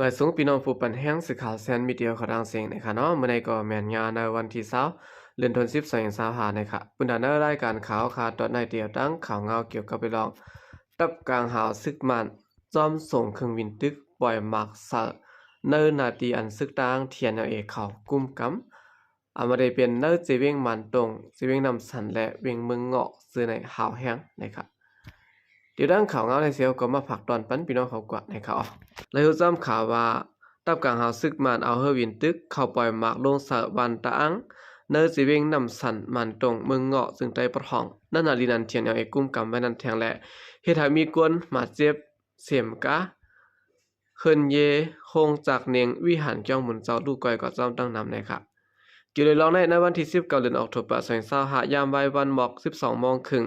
บ่ายสูงพี่น้องผู้ปันแห้งสื่อข่าวแซนมีเดียข่าวดังเสียงนะคะเนาะเมื่อในก็แม่นยาในวันที่20เดือนธันวาคม2025นะคะปุณดาในรายการข่าวตอนในเดียวตั้งข่าวเงาเกี่ยวกับไปลองตับกลางหาวซึกมันจอมส่งเครื่องบินตึกปล่อยหมักสะเนินนาทีอันซึกต่างเทียนเอาเอกเขากุมกำมาได้เป็นเนินจีเวงมันตรงจีเวงนำสันและเวงเมืองเงาะซื้อในหาวแห้งนะครับเดี๋ยวด้านข่าวเงาในเซียวก็มาผักตอนปั้นพี่น้องเขากว่าในข่าวเลยรู้จำข่าวว่าตับกลางหาวซึกมันเอาเฮอวินตึกเข้าปล่อยหมากลงสะวันตะอังเนอจีเวงนำสันมันตรงเมืองเงาะซึ่งใจประหองนั่นนาลีนันเทียนเอาเอกกุมกำไว้นันแทงและเฮ็ดให้มีกวนมาเจ็บเสียมกะเฮินเยคงจากเนียงวิหารจ้องหมุนเจ้าลูกก้อยก็จอมตั้งนำนะครับเกี่ยวเลยลองในวันที่19เดือนออกตุลาคม2025ยามบ่ายวันหมอก12:30น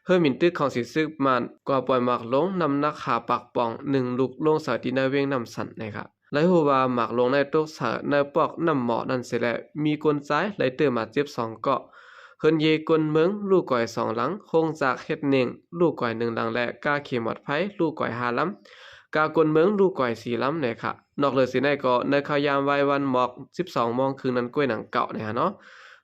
เฮือมินตึกของสิซึกมันกว่าปล่อยหมากลงนำนักหาปักป่อง1ลูกลงสาที่ในเวียงนำสันนะครับและฮู้ว่าหมากลงในตกสาในปอกน้ำหมอนั่นเสียแล้วมีกลซ้ายไหลเติมมาเจ็บ2เกาะเฮินเยกลเมืองลูกก่อย2หลังคงจากเฮ็ดเน่งลูกก่อย1หลังและกาเขมอดไผลูกก่อย5ลำกากลเมืองลูกก่อย4ลำนะครับนอกเหลือสิในก็ในข่าวยามไว้วันหมอก12 โมงคืนนั้นกล้วยหนังเก่าเนี่ยเนาะ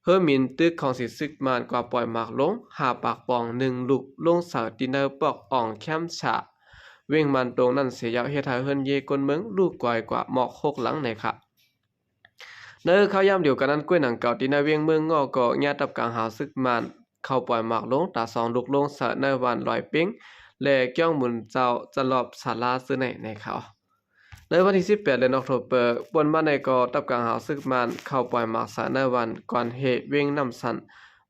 เฮือมินตึกของสิซึกมันกว่าปล่อยหมากลงหาปากปอง1ลูกลงสาดินเนอร์ปอกอ่องแคมฉะเว้งมันตรงนั้นเสียยาวเฮ็ดให้เฮินเยกลเมืองลูกก่อยกว่าหมอก6หลังนะครับเนอข่าวยามเดียวกันนั้นกล้วยหนังเก่าที่ในเวียงเมืองงอก็ญาติกับกลางหาซึกมันเข้าปล่อยหมากลงตา2ลูกลงสาในวันลอยเป้งและเกี้ยวหมุนเจ้าจะรอบศาลาซื้อในเขาในวันที่18เดือนออกตุลาคมบนบ้านในกอตับกลางหาซึกมันเข้าปล่อยหมากสาในวันก่อนเหตุเว้งน้ำสัน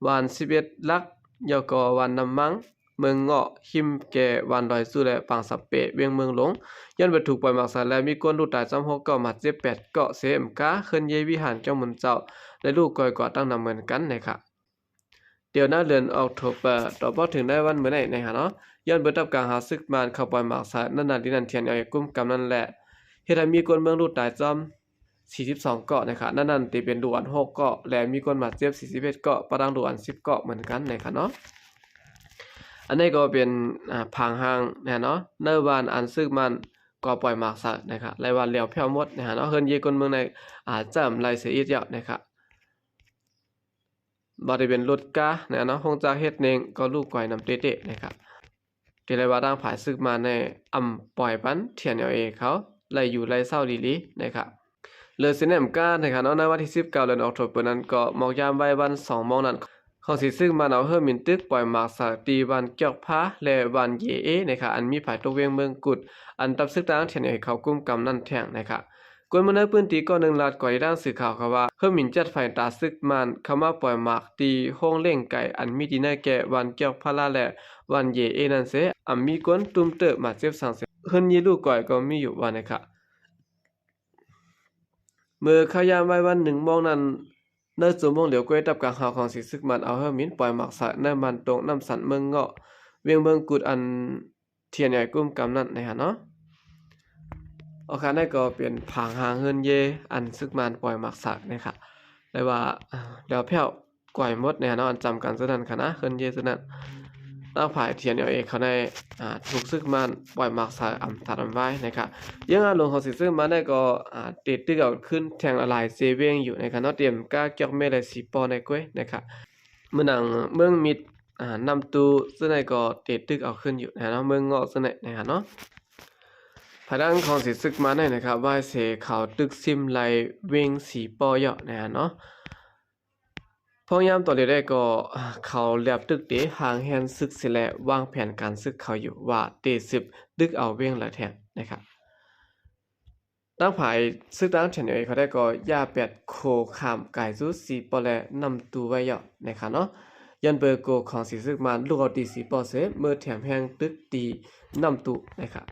วัน11ลักยกอวันน้ำมังเมืองเงาะหิมแก่วันลอยสู้และปังสับเปะเวียงเมืองหลงย้อนไปถูกปล่อยหมากสาและมีคนลูกตายจำ6เกาะมา78เกาะเสมกาเคินเยวิหารเจ้ามุนเจ้าและลูกก่อยกว่าตั้งนำเหมือนกันนะครับเดี๋ยวหน้าเดือนออกตุลาต่อพอถึงได้วันเมื่อไหร่นะครับเนาะย้อนเบิดตับกลางหาซึกมันเข้าปล่อยหมากสานั่นน่ะที่นั่นเทียนเอาไอ้กุ้มกำนั่นแหละเฮ็ดให้มีคนเมืองลูกตายจอม42เกาะนะครับนั่นตีเป็นดูอัน6เกาะและมีคนบาดเจ็บ41เกาะปะดังดูอัน10เกาะเหมือนกันนะครับเนาะอันนี้ก็เป็นผางหางนะเนาะในวันอันซึกมันก็ปล่อยหมากซะนะครับรายวันเหลียวแผ่วหมดนะฮะเนาะเฮินเยคนเมืองในจำไรเสียอีกเยอะนะครับบ่ได้เป็นรถกะนะเนาะคงจะเฮ็ดเองก็ลูกก่อยนำเตะๆนะครับที่รายว่าดังผายซึกมาในปล่อยปันเทียนเอาเองเขาไล่อยู่ไล่เศร้าลีๆนะครับเลือสิเนมก้านะครับเนาะในวันที่19เดือนออกตุลาคมนั้นก็หมอกยามไว้วัน2โมงนั้นของสิซึ่งมันเอาเฮิรมินตึกปล่อยหมากสากตีวันเกี่ยวพาและวันเยเอนะครับอันมีภายตกเวียงเมืองกุดอันตับซึกต่างเทียนให้เขากุมกำนั่นแท่งนะครับกวนมันในพื้นที่ก็1 ลาดก่อยด้านสื่อข่าวว่าเฮิรมินจัดไฟตาซึกมันเข้ามาปล่อยหมากตีห้องเล่งไก่อันมีดีในแก่วันเกี่ยวพาและวันเยเอนั่นเสอันมีกวนตุ้มเตอมาเจ็บสังเสเฮิรนยีลูกก่อยก็มีอยู่ว่านะครับเมื่อขยามไว้วัน1โมงนั้นเนื้อจุ่มวงเหลียวกล้วยตับกลางหาวของสิซึกมันเอาเฮอมินปล่อยหมักสะในมันตรงน้ำสันเมืองเงาะเวียงเมืองกุดอันเทียนใหญ่กุ้มกำนั่นนะฮะเนาะโอเคนั่นก็เป็นผางหางเฮินเยอันซึกมันปล่อยหมักสะนะครับเลยว่าเดี๋ยวเพี้ยวก่อยมดเนี่ยเนาะอันจำกันซะนั่นค่ะนะเฮินเยซะนั่นตั้งผายเทียนเอกเขาได้ถูกซึกมันปล่อยหมักสะตัดไว้นะครับยังอารมณ์ของสิซึกมันได้ก็ติดตึกเอาขึ้นแทงละลายเซเวงอยู่นะครับเนาะเตรียมก้าเกี่ยวเมลัยสีปอในกล้วยนะครับเมืองเมืองมิดนำตูซึ่งในก็ติดตึกเอาขึ้นอยู่นะเนาะเมืองเงาะซึ่งในนะครับเนาะภายดังของสิซึกมันได้นะครับว่าเสเขาตึกซิมไลเวงสีปอเยาะนะเนาะพยายามตอนเดียวได้ก็เขาเรียบตึกเตหางแฮนซึกเสและวางแผนการซึกเขาอยู่ว่าเต10ดึกเอาเวียงละแทงนะครับตั้งผายซึกตั้งเฉยเขาได้ก็ย่า8โคขามไก่ซูสีปอและนำตูไว้เยาะนะครับเนาะยันเบอร์โกของสีซึกมันลูกเอาตีสีปอเสเมื่อแถมแฮงตึกตีนำตูนะครับ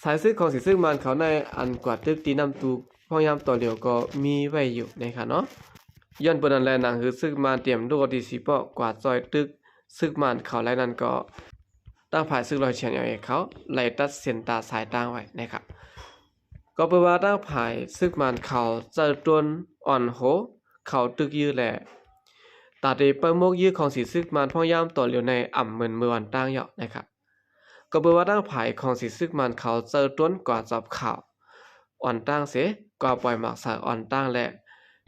สายซึกของสีซึกมันเขาในอันกว่าตึกตีนำตูพยายามต่อเดียวก็มีไว้อยู่นะครับเนาะย้อนปนันแลนังคือซึกมันเตรียมลูกดีสีปอกว่าจอยตึกซึกมันเขาไล่นั้นก็ตั้งผายซึกลอยเฉียนอย่างเอกเขาไล่ตัดเส้นตาสายตั้งไว้นะครับก็เปิดว่าตั้งผายซึกมันเขาเจอตวนอ่อนโหเขาตึกยื้อแหละตาเดเปิมกยื้อของสีซึกมันพยายามต่อเหลียวในเหมือนเมื่อวันตั้งเหยาะนะครับก็เปิดว่าตั้งผายของสีซึกมันเขาเจอต้นกว่าจับข่าว อ่อนตั้งเสก็ปล่อยหมากสากอ่อนตั้งและ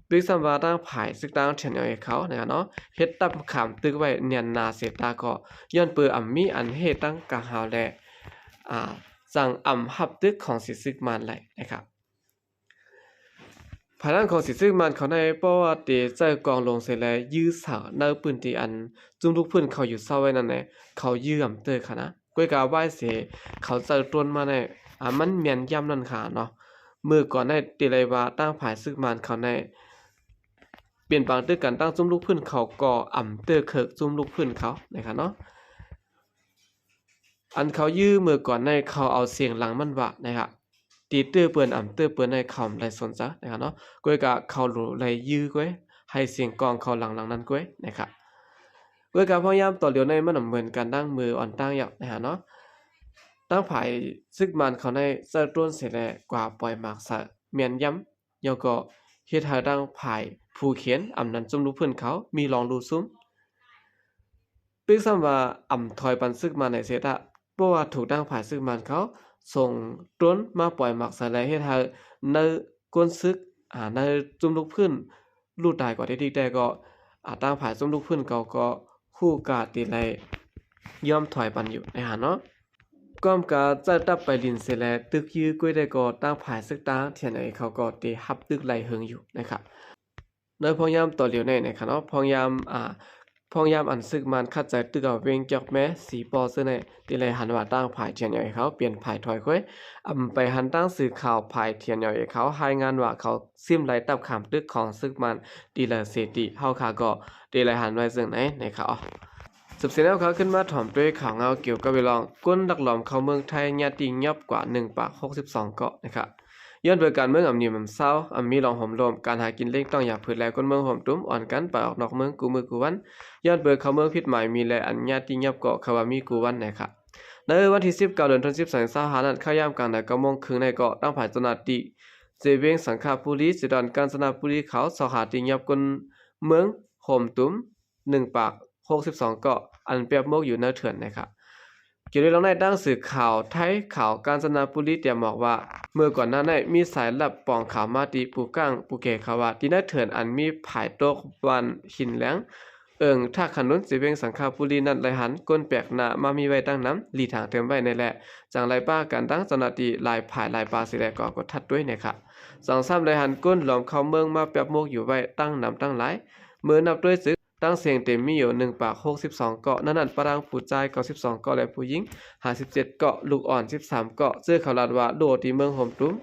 ตึกสัมวาตั้งผายซึกตั้งเถียนเอาให้เขานะครับเนาะเฮ็ดตับขามตึกไว้เนียนนาเสตาก็ย้อนเปืออ่ำมีอันเฮ็ดตั้งกะหาวและสั่งอ่ำหับตึกของสิซึกมันไหลนะครับภายหลังของสิซึกมันเขาในป้อว่าเตเจอกองลงเสร็จแล้วยื้อสาวเนอปืนตีอันจุ่มทุกพื้นเขาอยู่เศร้าไว้นั่นแหละเขายื้ออ่ำเตอค่ะนะก้วยกาไหว้เสเขาเจอต้นมาในมันเมียนย่ำนั่นค่ะเนาะมือก่อนในตีเลยว่าตั้งผายซึกมันเขาในเปลี่ยนบางตึกกันตั้งจุ่มลูกพื้นเขาก่ออ่ำเตอเคิกจุ่มลูกพื้นเขานะครับเนาะอันเขายื้อมือก่อนในเขาเอาเสียงหลังมันวะนะครับตีเตื้อเปิ้นอ่ำเตื้อเปิ้นในเขาไรสนซะนะครับเนาะก้วยกะเขาหลูไรยื้อก้วยให้เสียงกองเขาหลังนั้นก้วยนะครับก้วยกะพยายามต่อเหลียวในมันเหมือนกันตั้งมืออ่อนตั้งหยักนะครับเนาะตั้งผายซึกมันเขาในเสื้อต้นเสร็จแล้วกว่าปล่อยหมากสะเมียนย้ำยอก็เฮ็ดให้ตั้งผายผู้เขียนอำนั้นจุ่มลูกเพิ่นเขามีลองรูซุ้มตึกซ้ำว่าอำถอยปันซึกมันในเสตะเพราะว่าถูกตั้งผายซึกมันเขาส่งต้นมาปล่อยหมากสะและเฮ็ดให้ในก้นซึกในจุ่มลูกเพิ่นลูกตายกว่าที่ดีแต่ก็ตั้งผายจุ่มลูกเพิ่นเขาก็คู่กาติไลยอมถอยปันอยู่นะฮะเนาะก้อมกาจะตับไปลินเสร็จแล้วตึกยื้อก้วยได้ก็ตั้งผายซึกตั้งเทียนไอเขาก็ตีฮับตึกไหลเฮิงอยู่นะครับโดยพยายามต่อเหลียวในนะครับเนาะพยายามอันซึกมันคัดใจตึกเอาเวงจอกแม้สีปอซึ่งในตีเลยหันว่าตั้งผายเทียนไอเขาเปลี่ยนผายถอยค่อยไปหันตั้งสื่อข่าวผายเทียนไอเขารายงานว่าเขาซิมไหลตับขามตึกของซึกมันตีละเสติเฮาขาก็ตีเลยหันไว้ซึ่งไหนนะครับสืบเสร็จแล้วเขาขึ้นมาถ่อมด้วยข่าวเงาเกี่ยวกับเวลองก้นดักหลอมเข้าเมืองไทยญาติยับกว่า1ปาก62เกาะนะครับย้อนเปิดการเมืองนิ่มเศร้ามีลองห่มลมการหากินเล่งต้องอย่าผืดแลก้นเมืองห่มตุ้มอ่อนกันไปออกนอกเมืองกูมือกูวันย้อนเปิดเข้าเมืองผิดหมายมีแลอันญาติยับเกาะคาวามีกูวันนะครับในวันที่19เดือนธันวาคม25นั้นเข้ายามกลางใน9 โมงครึ่งในเกาะตั้งผายจนาติเจเวงสังฆาปุรีสิดอนกาญจนบุรีเขาสหาติยับก้นเมืองห่มตุ้ม1ปาก62เกาะอันเปรียบโมกอยู่เนื้อเถื่อนนะครับเกี่ยวกับเรื่องในด้านสื่อข่าวไทยข่าวกาญจนบุรีเตรียมบอกว่าเมื่อก่อนหน้านั้นมีสายลับปองข่าวมาตีปูก้างปูเกเขาว่าที่เนื้อเถื่อนอันมีผายตกวันหินแหลงถ้าขนุนสิเวงสังฆาบุรีนั้นไหลหันก้นแปลกหน้ามามีไว้ตั้งน้ำหลีทางเติมไว้ในแหละจังไรป้ากันตั้งจนาตีลายผายลายปลาสิแลก็กดทัดด้วยนะครับ2-3ไหลหันก้นหลอมเข้าเมืองมาเปรียบโมกอยู่ไว้ตั้งน้ำตั้งหลายเมื่อนับด้วยซื้อตั้งเสียงเต็มมีอยู่1ปาก62เกาะนั่นปรางผู้ชาย92เกาะและผู้หญิง57เกาะลูกอ่อน13เกาะเสื้อเขาลาดว่าโดที่เมืองห่มตุ้ม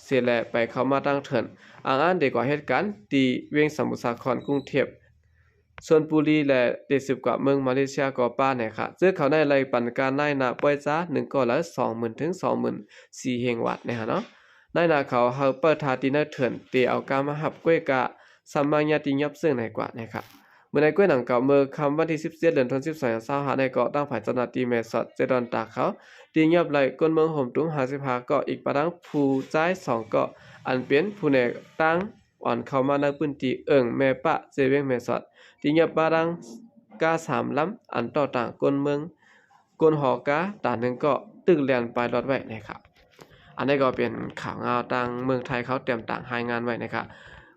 เสียแลไปเข้ามาตั้งเถินอ่านเด็กกว่าเหตุการณ์ที่เวียงสมุทรสาครกรุงเทพส่วนปุรีและ70กว่าเมืองมาเลเซียก็ป้าเนี่ยค่ะเสื้อเขาได้ไล่ปันการนายนาปล่อยจ้า1ก็ละ 20,000 ถึง 24,000 เฮงวัตต์นะฮะเนาะนายนาเขาเฮาเปิดทาตินเถินเตเอากามาหับก้วยกะสัมมาญาติยับซึ่งไหนกว่านะครับเมื่อในก้วยหนังเก่าเมื่อคำวันที่17เดือนธันวาคม25ในเกาะตั้งผายจนาตีเมสอดเจดอนตาเขาตียับไหลก้นเมืองห่มตุ้ม55เกาะอีกประดังผู้จ่าย2เกาะอันเป็นผู้ในตั้งอ่อนเข้ามาในพื้นที่แม่ปะเจเวงเมสอดตียับประดังกา3ลำอันต่อต่างก้นเมืองก้นหอกาตาหนึ่งเกาะตึกแลนไปรอดไว้นะครับอันนี้ก็เป็นข่าวเงาต่างเมืองไทยเขาเตรียมต่างรายงานไว้นะครับ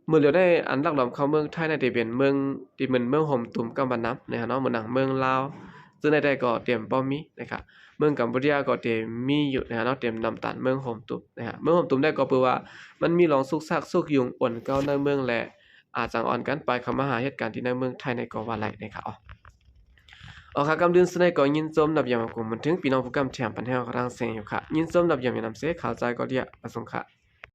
เมื่อเหลียวได้อันลักหลอมเข้าเมืองไทยในที่เป็นเมืองที่เหมือนเมืองห่มตุ่มกำบันน้ำนะครับเนาะเหมือนหนังเมืองลาวซึ่งในใดก็เตรียมป้อมมีนะครับเมืองกัมพูชาก็เตรียมมีอยู่นะครับเนาะเตรียมนำตานเมืองห่มตุ่มนะครับเมืองห่มตุ่มได้ก็เปือว่ามันมีรองสุกซักสุกยุงอ่อนเก้าในเมืองและอาจจังอ่อนกันไปเข้ามาหาเหตุการณ์ที่ในเมืองไทยในก็ว่าไหลนะครับค่ะกำเดือนสนัยก็ยินจมนับยามกลุ่มมันถึงพี่น้องผู้กำแถมปัญหากระดังเสียงอยู่ค่ะยินจมนับยามนำเสข่าวใจก็เดียประสงค์ค่ะ